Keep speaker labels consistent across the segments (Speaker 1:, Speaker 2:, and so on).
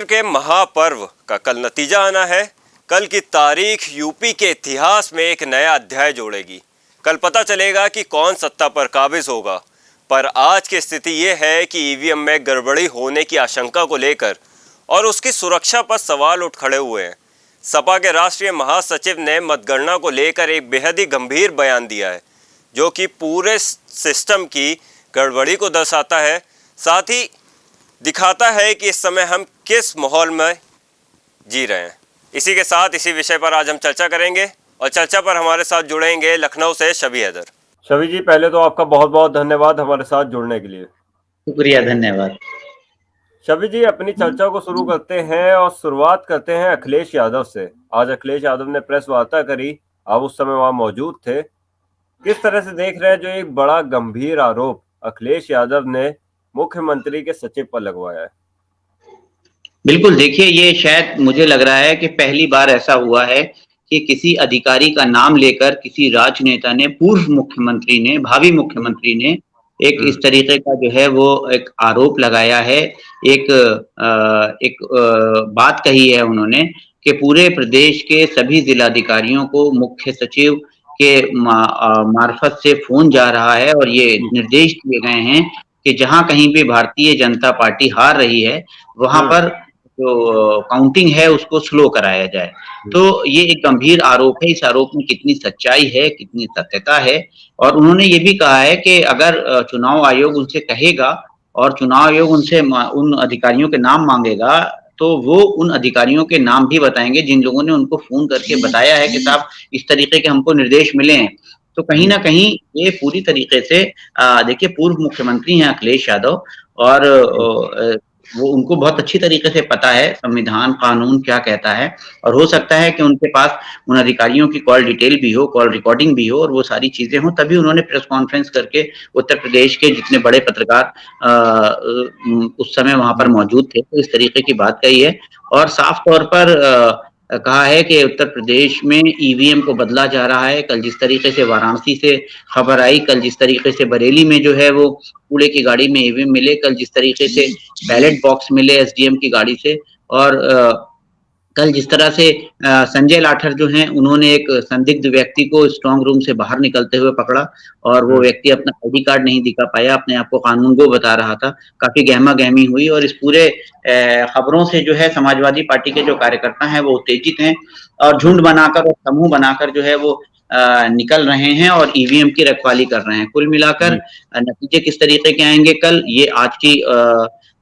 Speaker 1: लोकतंत्र के महापर्व का कल नतीजा आना है। कल की तारीख यूपी के इतिहास में एक नया अध्याय जोड़ेगी। कल पता चलेगा कि कौन सत्ता पर काबिज होगा। पर आज की स्थिति ये है कि ईवीएम में गड़बड़ी होने की आशंका को लेकर और उसकी सुरक्षा पर सवाल उठ खड़े हुए हैं। सपा के राष्ट्रीय महासचिव ने मतगणना को लेकर एक बेहद ही गंभीर बयान दिया है, जो कि पूरे सिस्टम की गड़बड़ी को दर्शाता है, साथ ही दिखाता है कि इस समय हम किस माहौल में जी रहे हैं। इसी के साथ इसी विषय पर आज हम चर्चा करेंगे और चर्चा पर हमारे साथ जुड़ेंगे लखनऊ से शबी हैदर। शबी जी, पहले तो आपका बहुत बहुत धन्यवाद हमारे साथ जुड़ने के लिए।
Speaker 2: शुक्रिया, धन्यवाद।
Speaker 1: शबी जी, अपनी चर्चा को शुरू करते हैं और शुरुआत करते हैं अखिलेश यादव से। आज अखिलेश यादव ने प्रेस वार्ता करी, आप उस समय वहां मौजूद थे। किस तरह से देख रहे हैं जो एक बड़ा गंभीर आरोप अखिलेश यादव ने मुख्यमंत्री के सचिव पर लगवाया है?
Speaker 2: बिल्कुल, देखिए, ये शायद मुझे लग रहा है कि पहली बार ऐसा हुआ है कि किसी अधिकारी का नाम लेकर किसी राजनेता ने, पूर्व मुख्यमंत्री ने, भावी मुख्यमंत्री ने एक इस तरीके का जो है वो एक आरोप लगाया है। एक बात कही है उन्होंने कि पूरे प्रदेश के सभी जिलाधिकारियों को मुख्य सचिव के मार्फत से फ़ोन जा रहा है और ये निर्देश दिए गए हैं कि जहाँ कहीं भी भारतीय जनता पार्टी हार रही है, वहाँ पर जो काउंटिंग है उसको स्लो कराया जाए। तो ये एक गंभीर आरोप है, इस आरोप में कितनी सच्चाई है, कितनी सत्यता है। और उन्होंने ये भी कहा है कि अगर चुनाव आयोग उनसे कहेगा और चुनाव आयोग उनसे उन अधिकारियों के नाम माँगेगा, तो वो उन अधिकारियों के नाम भी बताएँगे जिन लोगों ने उनको फ़ोन करके बताया है कि साहब इस तरीके के हमको निर्देश मिले हैं। तो कहीं न कहीं ये पूरी तरीके से देखिए, पूर्व मुख्यमंत्री हैं अखिलेश यादव और वो उनको बहुत अच्छी तरीके से पता है संविधान, कानून क्या कहता है। और हो सकता है कि उनके पास उन अधिकारियों की कॉल डिटेल भी हो, कॉल रिकॉर्डिंग भी हो और वो सारी चीज़ें हों, तभी उन्होंने प्रेस कॉन्फ्रेंस करके उत्तर प्रदेश के जितने बड़े पत्रकार उस समय वहाँ पर मौजूद थे, तो इस तरीके की बात कही है। और साफ तौर पर कहा है कि उत्तर प्रदेश में ईवीएम को बदला जा रहा है। कल जिस तरीके से वाराणसी से खबर आई, कल जिस तरीके से बरेली में जो है वो कूड़े की गाड़ी में ईवीएम मिले, कल जिस तरीके से बैलेट बॉक्स मिले एसडीएम की गाड़ी से, और कल जिस तरह से संजय लाठर जो हैं उन्होंने एक संदिग्ध व्यक्ति को स्ट्रांग रूम से बाहर निकलते हुए पकड़ा और वो व्यक्ति अपना आईडी कार्ड नहीं दिखा पाया, अपने आप को कानूनगो बता रहा था। काफ़ी गहमा-गहमी हुई और इस पूरे खबरों से जो है समाजवादी पार्टी के जो कार्यकर्ता हैं वो उत्तेजित हैं और झुंड बनाकर और समूह बनाकर जो है वो निकल रहे हैं और ईवीएम की रखवाली कर रहे हैं। कुल मिलाकर नतीजे किस तरीके के आएँगे कल, ये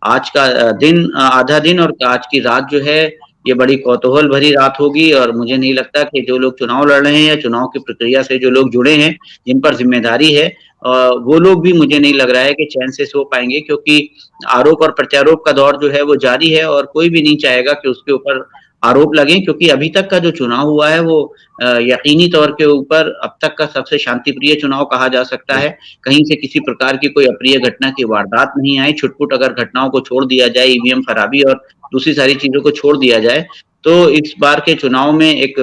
Speaker 2: आज का दिन, आधा दिन और आज की रात जो है, ये बड़ी कौतूहल भरी रात होगी। और मुझे नहीं लगता कि जो लोग चुनाव लड़ रहे हैं या चुनाव की प्रक्रिया से जो लोग जुड़े हैं, जिन पर ज़िम्मेदारी है, वो लोग भी, मुझे नहीं लग रहा है कि चैन से सो पाएँगे, क्योंकि आरोप और प्रत्यारोप का दौर जो है वो जारी है और कोई भी नहीं चाहेगा कि उसके ऊपर आरोप लगें, क्योंकि अभी तक का जो चुनाव हुआ है वो यकीनी तौर के ऊपर अब तक का सबसे शांतिप्रिय चुनाव कहा जा सकता है। कहीं से किसी प्रकार की कोई अप्रिय घटना की वारदात नहीं आई। छुटपुट अगर घटनाओं को छोड़ दिया जाए, ईवीएम खराबी और दूसरी सारी चीज़ों को छोड़ दिया जाए, तो इस बार के चुनाव में एक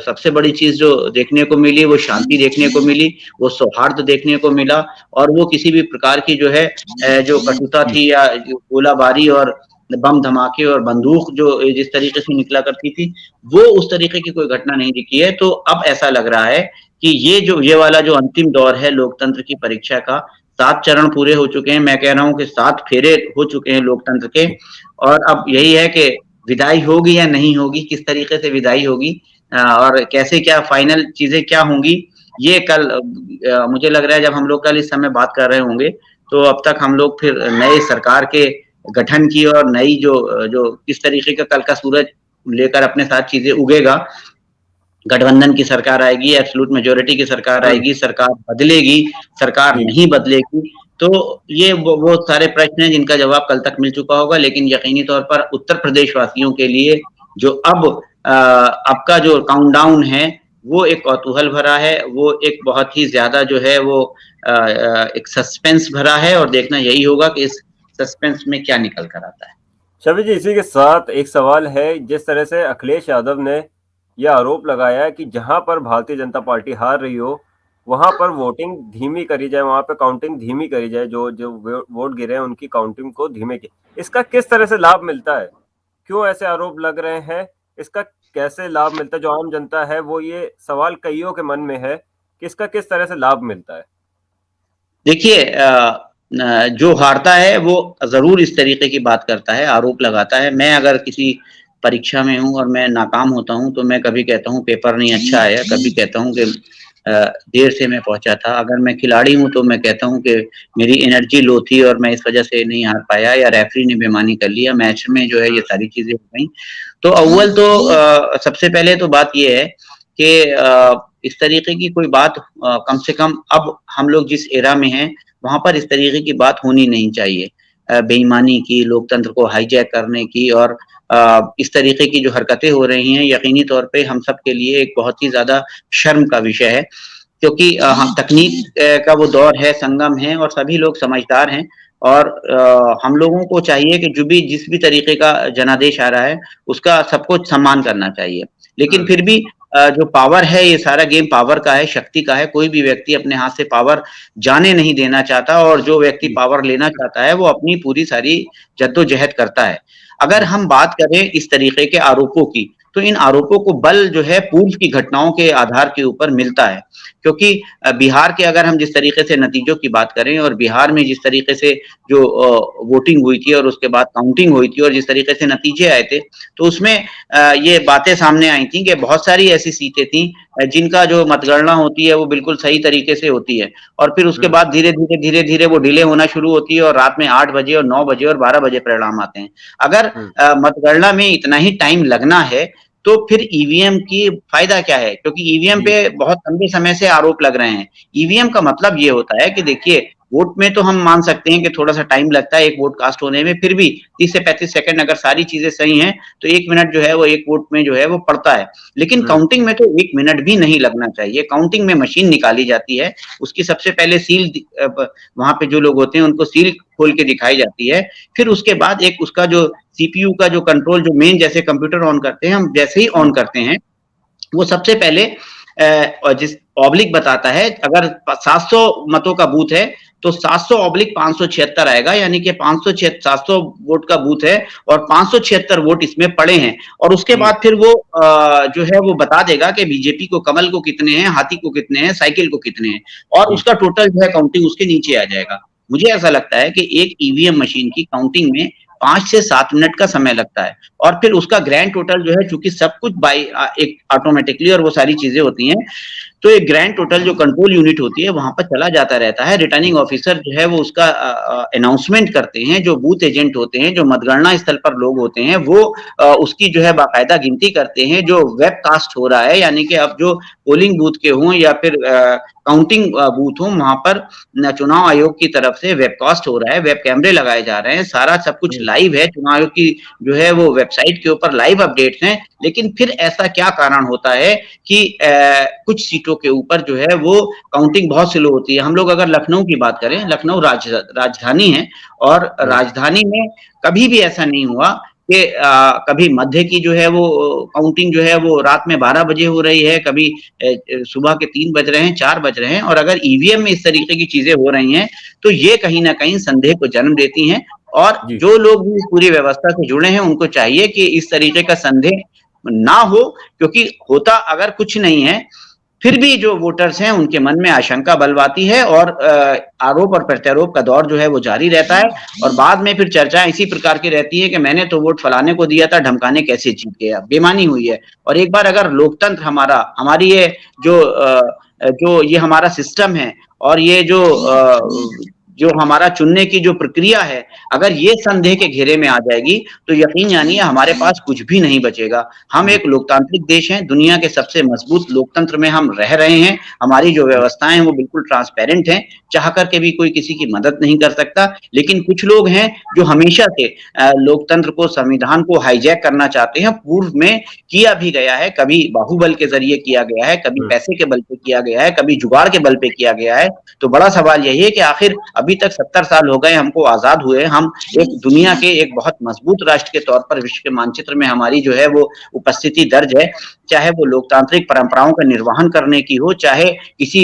Speaker 2: सबसे बड़ी चीज़ जो देखने को मिली वो शांति देखने को मिली, वो सौहार्द देखने को मिला और वो किसी भी प्रकार की जो है जो कटुता थी या जो गोलाबारी और बम धमाके और बंदूक जो जिस तरीके से निकला करती थी, वो उस तरीके की कोई घटना नहीं दिखी है। तो अब ऐसा लग रहा है कि ये वाला जो अंतिम दौर है लोकतंत्र की परीक्षा का, 7 चरण पूरे हो चुके हैं। मैं कह रहा हूँ कि 7 फेरे हो चुके हैं लोकतंत्र के और अब यही है कि विदाई होगी या नहीं होगी, किस तरीके से विदाई होगी और कैसे क्या फाइनल चीज़ें क्या होंगी, ये कल मुझे लग रहा है जब हम लोग कल इस समय बात कर रहे होंगे, तो अब तक हम लोग फिर नए सरकार के गठन की और नई जो किस तरीके का कल का सूरज लेकर अपने साथ चीज़ें उगेगा, गठबंधन की सरकार आएगी, एब्सोल्यूट मेजॉरिटी की सरकार आएगी, सरकार बदलेगी, सरकार नहीं बदलेगी, तो ये वो सारे प्रश्न हैं जिनका जवाब कल तक मिल चुका होगा। लेकिन यकीनी तौर पर उत्तर प्रदेश वासियों के लिए जो अब का जो काउंटडाउन है, वो एक कौतूहल भरा है, वो एक बहुत ही ज़्यादा जो है वो एक सस्पेंस भरा है और देखना यही होगा कि इस सस्पेंस में क्या निकल कर आता है।
Speaker 1: शबी जी, इसी के साथ एक सवाल है, जिस तरह से अखिलेश यादव ने यह आरोप लगाया है कि जहां पर भारतीय जनता पार्टी हार रही हो, वहां पर वोटिंग धीमी करी जाए, वहां पर काउंटिंग धीमी करी जाए, जो जो वोट गिरे हैं उनकी काउंटिंग को धीमे की, इसका किस तरह से लाभ मिलता है? क्यों ऐसे आरोप लग रहे हैं? इसका कैसे लाभ मिलता है? जो आम जनता है वो ये सवाल कइयों के मन में है कि इसका किस तरह से लाभ मिलता है?
Speaker 2: देखिए जो हारता है वो ज़रूर इस तरीके की बात करता है, आरोप लगाता है। मैं अगर किसी परीक्षा में हूँ और मैं नाकाम होता हूँ, तो मैं कभी कहता हूँ पेपर नहीं अच्छा आया, कभी कहता हूँ कि देर से मैं पहुँचा था। अगर मैं खिलाड़ी हूँ तो मैं कहता हूँ कि मेरी एनर्जी लो थी और मैं इस वज़ह से नहीं हार पाया, या रेफ़री ने बेईमानी कर ली, या मैच में जो है ये सारी चीज़ें हो गईं। तो अव्वल तो सबसे पहले तो बात ये है कि इस तरीके की कोई बात कम से कम अब हम लोग जिस एरा में हैं, वहाँ पर इस तरीके की बात होनी नहीं चाहिए। बेईमानी की, लोकतंत्र को हाईजैक करने की, और इस तरीके की जो हरकतें हो रही हैं, यकीनी तौर पे हम सब के लिए एक बहुत ही ज़्यादा शर्म का विषय है। क्योंकि हम तकनीक का वो दौर है, संगम है, और सभी लोग समझदार हैं, और हम लोगों को चाहिए कि जिस भी तरीके का जनादेश आ रहा है, उसका सबको सम्मान करना चाहिए। लेकिन
Speaker 1: हुँ,
Speaker 2: फिर भी जो पावर है, ये सारा गेम पावर का है, शक्ति का है। कोई भी व्यक्ति अपने हाथ से पावर जाने नहीं देना चाहता, और जो व्यक्ति
Speaker 1: जी,
Speaker 2: पावर लेना चाहता है, वो अपनी पूरी सारी जद्दोजहद करता है। अगर
Speaker 1: जी,
Speaker 2: हम बात करें इस तरीके के आरोपों की, तो इन आरोपों को बल जो है पूर्व की घटनाओं के आधार के ऊपर मिलता है। क्योंकि बिहार के अगर हम जिस तरीके से नतीजों की बात करें, और बिहार में जिस तरीके से जो वोटिंग हुई थी और उसके बाद काउंटिंग हुई थी और जिस तरीके से नतीजे आए थे, तो उसमें ये बातें सामने आई थी कि बहुत सारी ऐसी सीटें थी जिनका जो मतगणना होती है वो बिल्कुल सही तरीके से होती है, और फिर उसके
Speaker 1: हुँ,
Speaker 2: बाद धीरे-धीरे वो डिले होना शुरू होती है, और रात में 8 बजे और 9 बजे और 12 बजे परिणाम आते हैं। अगर
Speaker 1: हुँ,
Speaker 2: मतगणना में इतना ही टाइम लगना है, तो फिर ईवीएम की फ़ायदा क्या है? क्योंकि ईवीएम
Speaker 1: जी,
Speaker 2: पे बहुत लंबे समय से आरोप लग रहे हैं। ईवीएम का मतलब ये होता है कि देखिए, वोट में तो हम मान सकते हैं कि थोड़ा-सा टाइम लगता है एक वोट कास्ट होने में, फिर भी 30 से 35 सेकंड अगर सारी चीज़ें सही हैं, तो 1 मिनट जो है वो 1 वोट में जो है वो पड़ता है। लेकिन
Speaker 1: हुँ,
Speaker 2: काउंटिंग में तो 1 मिनट भी नहीं लगना चाहिए। काउंटिंग में मशीन निकाली जाती है, उसकी सबसे पहले सील वहाँ पे जो लोग होते हैं उनको सील खोल के दिखाई जाती है। फिर उसके बाद एक उसका जो सीपीयू का जो कंट्रोल, जो मेन जैसे कंप्यूटर ऑन करते हैं, हम जैसे ही
Speaker 1: जी,
Speaker 2: ऑन करते हैं, वो सबसे पहले और जिस ऑब्लिक बताता है, अगर 700 मतों का बूथ है, तो 700 ऑब्लिक 576 आएगा, यानी कि 700 वोट का बूथ है, और 576 वोट इसमें पड़े हैं। और उसके
Speaker 1: जी,
Speaker 2: बाद फिर वो जो है वो बता देगा कि बीजेपी को, कमल को कितने हैं, हाथी को कितने हैं, साइकिल को कितने हैं, और
Speaker 1: जी,
Speaker 2: उसका टोटल जो है काउंटिंग उसके नीचे आ जाएगा। मुझे ऐसा लगता है कि एक ईवीएम मशीन की काउंटिंग में 5 से 7 मिनट का समय लगता है, और फिर उसका ग्रैंड टोटल जो है, चूँकि सब कुछ एक ऑटोमेटिकली और वो सारी चीज़ें होती हैं, तो एक ग्रैंड टोटल जो कंट्रोल यूनिट होती है, वहाँ पर चला जाता रहता है। रिटर्निंग ऑफिसर जो है वो उसका अनाउंसमेंट करते हैं, जो बूथ एजेंट होते हैं, जो मतगणना स्थल पर लोग होते हैं, वो उसकी जो है बाकायदा गिनती करते हैं। जो वेबकास्ट हो रहा है, यानी कि अब जो पोलिंग बूथ के हों या फिर काउंटिंग बूथ हों, वहाँ पर चुनाव आयोग की तरफ से वेबकास्ट हो रहा है, वेब कैमरे लगाए जा रहे हैं, सारा सब कुछ
Speaker 1: हुँ,
Speaker 2: लाइव है। चुनाव आयोग की जो है वो वेबसाइट के ऊपर लाइव अपडेट्स हैं। लेकिन फिर ऐसा क्या कारण होता है कि कुछ सीटों के ऊपर जो है वो काउंटिंग बहुत स्लो होती है। हम लोग अगर लखनऊ की बात करें, लखनऊ राजधानी है, और
Speaker 1: हुँ,
Speaker 2: राजधानी में कभी भी ऐसा नहीं हुआ कि कभी मध्य की जो है वो काउंटिंग जो है वो रात में 12 बजे हो रही है, कभी सुबह के 3 बज रहे हैं, 4 बज रहे हैं, और अगर ईवीएम में इस तरीके की चीज़ें हो रही हैं, तो ये कहीं न कहीं संदेह को जन्म देती हैं, और
Speaker 1: जी,
Speaker 2: जो लोग भी इस पूरी व्यवस्था से जुड़े हैं, उनको चाहिए कि इस तरीके का संदेह ना हो, क्योंकि होता अगर कुछ नहीं है, फिर भी जो वोटर्स हैं उनके मन में आशंका बलवाती है, और आरोप और प्रत्यारोप का दौर जो है वो जारी रहता है, और बाद में फिर चर्चाएं इसी प्रकार की रहती है कि मैंने तो वोट फलाने को दिया था, ढमकाने कैसे जीत गया, बेईमानी हुई है। और एक बार अगर लोकतंत्र हमारा, हमारी ये जो ये हमारा सिस्टम है, और ये जो हमारा चुनने की जो प्रक्रिया है, अगर ये संदेह के घेरे में आ जाएगी, तो यकीन जानिए हमारे पास कुछ भी नहीं बचेगा। हम
Speaker 1: जी,
Speaker 2: एक लोकतांत्रिक देश हैं, दुनिया के सबसे मजबूत लोकतंत्र में हम रह रहे हैं, हमारी जो
Speaker 1: जी,
Speaker 2: व्यवस्थाएँ हैं वो बिल्कुल ट्रांसपेरेंट हैं, चाह कर के भी कोई किसी की मदद नहीं कर सकता। लेकिन कुछ लोग हैं जो हमेशा से लोकतंत्र को, संविधान को हाईजैक करना चाहते हैं। पूर्व में किया भी गया है, कभी बाहुबल के ज़रिए किया गया है, कभी
Speaker 1: हुँ,
Speaker 2: पैसे के बल पे किया गया है, कभी जुगाड़ के बल पे किया गया है। तो बड़ा सवाल यही है कि आखिर अभी तक 70 साल हो गए हमको आज़ाद हुए, हम एक दुनिया के एक बहुत मजबूत राष्ट्र के तौर पर विश्व के मानचित्र में हमारी जो है वो उपस्थिति दर्ज है। चाहे वो लोकतांत्रिक परंपराओं का निर्वहन करने की हो, चाहे किसी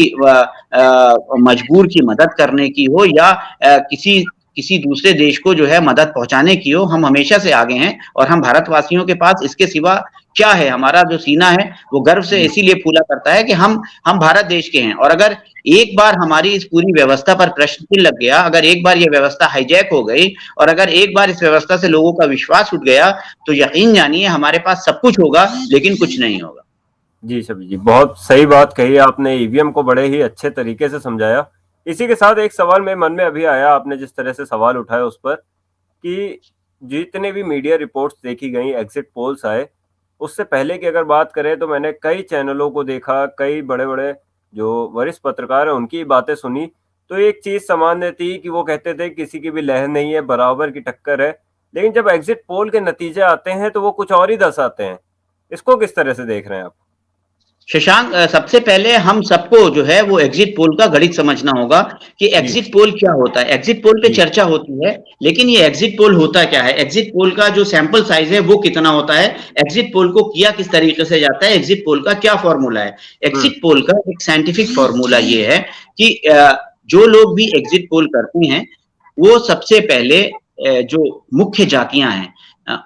Speaker 2: मजबूर की मदद करने की हो, या किसी किसी दूसरे देश को जो है मदद पहुंचाने की हो, हम हमेशा से आगे हैं और हम भारतवासियों के पास इसके सिवा क्या है? हमारा जो सीना है वो गर्व से
Speaker 1: जी
Speaker 2: इसीलिए फूला करता है कि हम भारत देश के हैं। और अगर एक बार हमारी इस पूरी व्यवस्था पर प्रश्न चिन्ह लग गया, अगर एक बार ये व्यवस्था हाईजैक हो गई और अगर एक बार इस व्यवस्था से लोगों का विश्वास उठ गया, तो यकीन जानिए हमारे पास सब कुछ होगा लेकिन कुछ नहीं होगा।
Speaker 1: जी शबी जी, बहुत सही बात कही आपने। ईवीएम को बड़े ही अच्छे तरीके से समझाया। इसी के साथ एक सवाल मेरे मन में अभी आया, आपने जिस तरह से सवाल उठाया उस पर, कि जितने भी मीडिया रिपोर्ट्स देखी गई, एग्जिट पोल्स आए, उससे पहले की अगर बात करें तो मैंने कई चैनलों को देखा, कई बड़े-बड़े जो वरिष्ठ पत्रकार हैं उनकी बातें सुनी, तो एक चीज़ सामान्य थी कि वो कहते थे किसी की भी लहर नहीं है, बराबर की टक्कर है। लेकिन जब एग्जिट पोल के नतीजे आते हैं तो वो कुछ और ही दर्शाते हैं। इसको किस तरह से देख रहे हैं आप?
Speaker 2: शशांक, सबसे पहले हम सबको जो है वो एग्जिट पोल का गणित समझना होगा कि
Speaker 1: जी,
Speaker 2: एग्जिट पोल क्या होता है। एग्जिट पोल पे
Speaker 1: जी।
Speaker 2: चर्चा होती है, लेकिन ये एग्जिट पोल होता क्या है? एग्जिट पोल का जो सैंपल साइज है वो कितना होता है? एग्जिट पोल को किया किस तरीके से जाता है? एग्जिट पोल का क्या फॉर्मूला है?
Speaker 1: हुँ,
Speaker 2: एग्जिट पोल का एक साइंटिफिक फॉर्मूला ये है कि जो लोग भी एग्जिट पोल करते हैं वो सबसे पहले जो मुख्य जातियां हैं,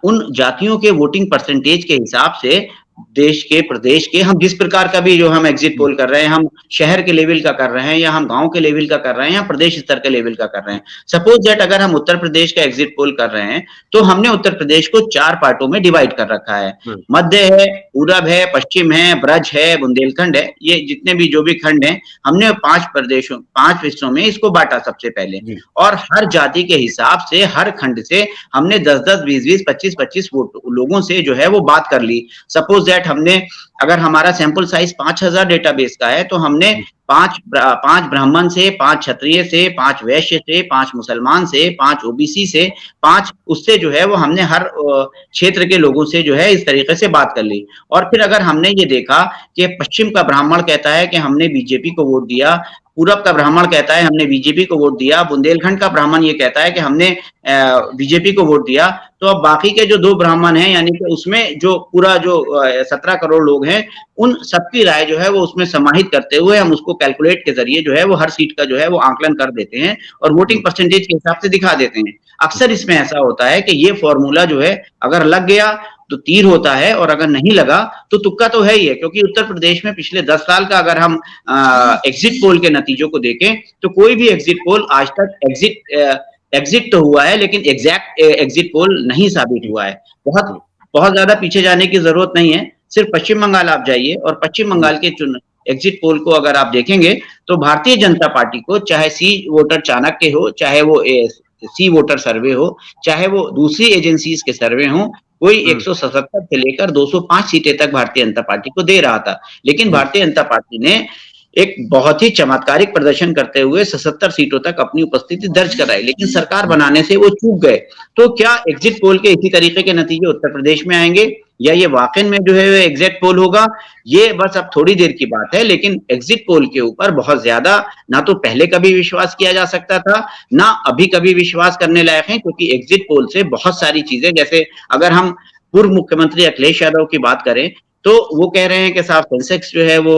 Speaker 2: उन जातियों के वोटिंग परसेंटेज के हिसाब से देश के, प्रदेश के, हम जिस प्रकार का भी जो हम एग्जिट
Speaker 1: जी,
Speaker 2: पोल कर रहे हैं, हम शहर के लेवल का कर रहे हैं या हम गांव के लेवल का कर रहे हैं या प्रदेश स्तर के लेवल का कर रहे हैं। सपोज दैट अगर हम उत्तर प्रदेश का एग्जिट पोल कर रहे हैं तो हमने उत्तर प्रदेश को 4 पार्टों में डिवाइड कर रखा है।
Speaker 1: हुँ,
Speaker 2: मध्य है, पूरब है, पश्चिम है, ब्रज है, बुंदेलखंड है। ये जितने भी जो भी खंड हैं, हमने 5 हिस्सों में इसको बांटा सबसे पहले।
Speaker 1: जी,
Speaker 2: और हर जाति के हिसाब से हर खंड से हमने 10-10, 20-20, 25-25 वोट लोगों से जो है वो बात कर ली। सपोज दैट हमने, अगर हमारा सैंपल साइज 5000 डेटाबेस का है तो हमने
Speaker 1: जी,
Speaker 2: पांच ब्राह्मण से, 5 क्षत्रिय से, 5 वैश्य से, 5 मुसलमान से, 5 ओबीसी से, 5 उससे जो है वो हमने हर क्षेत्र के लोगों से जो है इस तरीके से बात कर ली। और फिर अगर हमने ये देखा कि पश्चिम का ब्राह्मण कहता है कि हमने बीजेपी को वोट दिया, पूरब का ब्राह्मण कहता है हमने बीजेपी को वोट दिया, बुंदेलखंड का ब्राह्मण ये कहता है कि हमने बीजेपी को वोट दिया, तो अब बाकी के जो 2 ब्राह्मण हैं, यानी कि उसमें जो पूरा जो 17 करोड़ लोग हैं, उन सबकी राय जो है वो उसमें समाहित करते हुए हम उसको कैलकुलेट के जरिए जो है वो हर सीट का जो है वो आंकलन कर देते हैं और वोटिंग
Speaker 1: जी,
Speaker 2: परसेंटेज के हिसाब से दिखा देते हैं। अक्सर
Speaker 1: जी,
Speaker 2: इसमें ऐसा होता है कि ये फॉर्मूला जो है अगर लग गया तो तीर होता है और अगर नहीं लगा तो तुक्का तो है ही है, क्योंकि उत्तर प्रदेश में पिछले 10 साल का अगर हम एग्जिट पोल के नतीजों को देखें तो कोई भी एग्जिट पोल आज तक एग्जिट तो हुआ है लेकिन एग्जैक्ट एग्जिट पोल नहीं साबित
Speaker 1: जी,
Speaker 2: हुआ है। बहुत
Speaker 1: जी,
Speaker 2: बहुत ज्यादा पीछे जाने की जरूरत नहीं है, सिर्फ पश्चिम बंगाल आप जाइए और पश्चिम
Speaker 1: जी,
Speaker 2: बंगाल के चुन एग्जिट पोल को अगर आप देखेंगे तो भारतीय जनता पार्टी को, चाहे सी वोटर चाणक्य हो, चाहे वो सी वोटर सर्वे हो, चाहे वो दूसरी एजेंसीज के सर्वे हो, कोई
Speaker 1: हुँ,
Speaker 2: 177 से लेकर 205 सीटें तक भारतीय जनता पार्टी को दे रहा था। लेकिन
Speaker 1: जी,
Speaker 2: भारतीय जनता पार्टी ने एक बहुत ही चमत्कारिक प्रदर्शन करते हुए 77 सीटों तक अपनी उपस्थिति दर्ज कराई, लेकिन सरकार
Speaker 1: जी।
Speaker 2: बनाने से वो चूक गए। तो क्या एग्जिट पोल के इसी तरीके के नतीजे उत्तर प्रदेश में आएंगे या ये वाकई में जो है एग्जैक्ट पोल होगा? ये बस अब थोड़ी देर की बात है, लेकिन एग्जिट पोल के ऊपर बहुत ज्यादा ना तो पहले कभी विश्वास किया जा सकता था, ना अभी कभी विश्वास करने लायक है, क्योंकि एग्जिट पोल से बहुत सारी चीजें, जैसे अगर हम पूर्व मुख्यमंत्री अखिलेश यादव की बात करें तो वो कह रहे हैं कि साहब सेंसेक्स जो है वो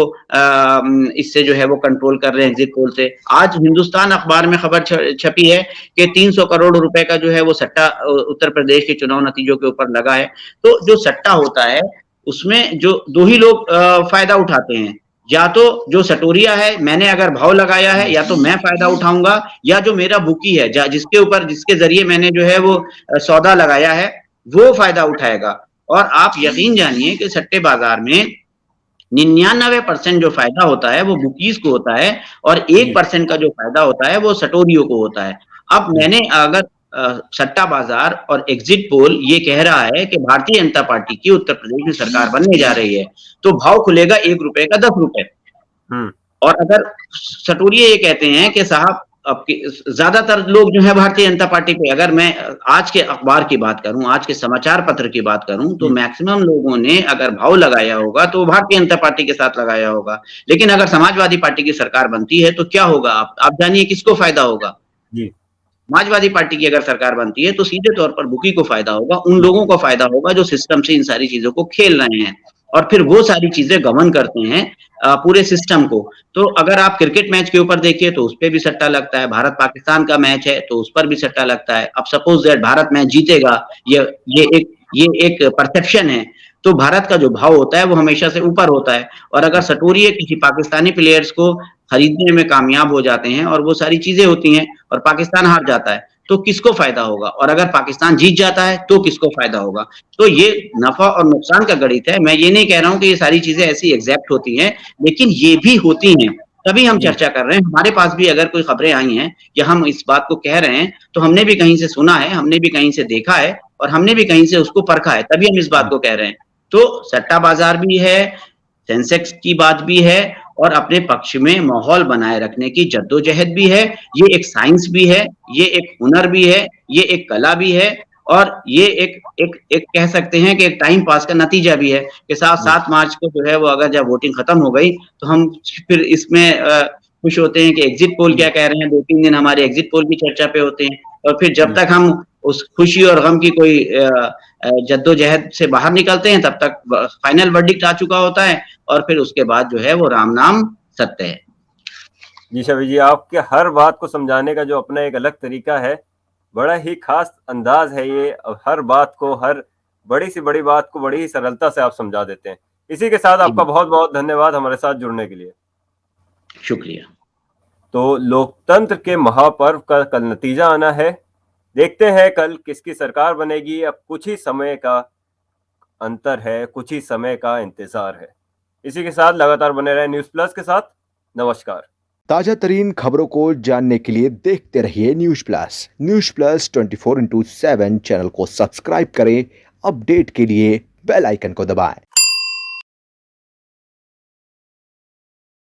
Speaker 2: इससे जो है वो कंट्रोल कर रहे हैं एग्जिट पोल से। आज हिंदुस्तान अखबार में खबर छपी है कि 300 करोड़ रुपए का जो है वो सट्टा उत्तर प्रदेश के चुनाव नतीजों के ऊपर लगा है। तो जो सट्टा होता है उसमें जो दो ही लोग फायदा उठाते हैं, या तो जो सटोरिया है, मैंने अगर भाव लगाया है या तो मैं फायदा उठाऊंगा, या जो मेरा बुकी है जिसके ऊपर जिसके जरिए मैंने जो है वो सौदा लगाया है वो फायदा उठाएगा। और आप यकीन जानिए कि सट्टे बाजार में 99% जो फायदा होता है वो बुकीज को होता है और
Speaker 1: जी,
Speaker 2: 1% का जो फायदा होता है वो सटोरियों को होता है। अब
Speaker 1: जी,
Speaker 2: मैंने अगर सट्टा बाजार और एग्जिट पोल ये कह रहा है कि भारतीय जनता पार्टी की उत्तर प्रदेश में सरकार बनने जा रही है, तो भाव खुलेगा 1 रुपए का 10 रुपए।
Speaker 1: हुँ,
Speaker 2: और अगर सटोरिये ये कहते हैं कि साहब आपके ज्यादातर लोग जो है भारतीय जनता पार्टी पे, अगर मैं आज के अखबार की बात करूं, आज के समाचार पत्र की बात करूं, तो
Speaker 1: जी,
Speaker 2: मैक्सिमम लोगों ने अगर भाव लगाया होगा तो भारतीय जनता पार्टी के साथ लगाया होगा। लेकिन अगर समाजवादी पार्टी की सरकार बनती है तो क्या होगा? आप जानिए किसको फायदा होगा?
Speaker 1: जी,
Speaker 2: समाजवादी पार्टी की अगर सरकार बनती है तो सीधे तौर पर बुकी को फायदा होगा, उन
Speaker 1: जी,
Speaker 2: लोगों को फायदा होगा जो सिस्टम से इन सारी चीजों को खेल रहे हैं। और फिर वो सारी चीजें गवर्न करते हैं पूरे सिस्टम को। तो अगर आप क्रिकेट मैच के ऊपर देखिए तो उस पे भी सट्टा लगता है, भारत पाकिस्तान का मैच है तो उस पर भी सट्टा लगता है। अब सपोज दैट भारत मैच जीतेगा, ये एक परसेप्शन है, तो भारत का जो भाव होता है वो हमेशा से ऊपर होता है। और अगर सटोरिये किसी पाकिस्तानी प्लेयर्स को खरीदने में कामयाब हो जाते हैं और वो सारी चीजें होती हैं और पाकिस्तान हार जाता है, तो किसको फायदा होगा? और अगर पाकिस्तान जीत जाता है तो किसको फायदा होगा? तो ये नफा और नुकसान का गणित है। मैं ये नहीं कह रहा हूं कि ये सारी चीजें ऐसी एग्जैक्ट होती हैं, लेकिन ये भी होती हैं, तभी हम
Speaker 1: जी।
Speaker 2: चर्चा कर रहे हैं। हमारे पास भी अगर कोई खबरें आई हैं या हम इस बात को कह रहे हैं, तो हमने भी कहीं से सुना है, हमने भी कहीं से देखा है और हमने भी कहीं से उसको परखा है, तभी हम इस बात को कह रहे हैं। तो सट्टा बाजार भी है, सेंसेक्स की बात भी है, और अपने पक्ष में माहौल बनाए रखने की जद्दोजहद भी है। ये एक साइंस भी है, ये एक हुनर भी है, ये एक कला भी है, और ये एक कह सकते हैं कि एक टाइम पास का नतीजा भी है कि 7 मार्च को जो है वो अगर जब वोटिंग खत्म हो गई तो हम फिर इसमें खुश होते हैं कि एग्जिट पोल क्या कह रहे हैं, 2-3 दिन हमारे एग्जिट पोल की चर्चा पे होते हैं, और फिर जब तक हम उस खुशी और गम की कोई जद्दोजहद से बाहर निकलते हैं तब तक फाइनल वर्डिक्ट आ चुका होता है, और फिर उसके बाद जो है वो राम नाम सत्य है।
Speaker 1: जी शफी जी, आपके हर बात को समझाने का जो अपना एक अलग तरीका है, बड़ा ही खास अंदाज है ये। हर बात को, हर बड़ी से बड़ी बात को बड़ी ही सरलता से आप समझा देते हैं। इसी के साथ आपका बहुत बहुत धन्यवाद हमारे साथ जुड़ने के लिए।
Speaker 2: शुक्रिया।
Speaker 1: तो लोकतंत्र के महापर्व का कल नतीजा आना है। देखते हैं कल किसकी सरकार बनेगी। अब कुछ ही समय का अंतर है, कुछ ही समय का इंतजार है। इसी के साथ लगातार बने रहे न्यूज़ प्लस के साथ। नमस्कार।
Speaker 3: ताजा तरीन खबरों को जानने के लिए देखते रहिए न्यूज़ प्लस 24/7 चैनल को सब्सक्राइब करें। अपडेट के लिए बेल आइकन को दबाएं।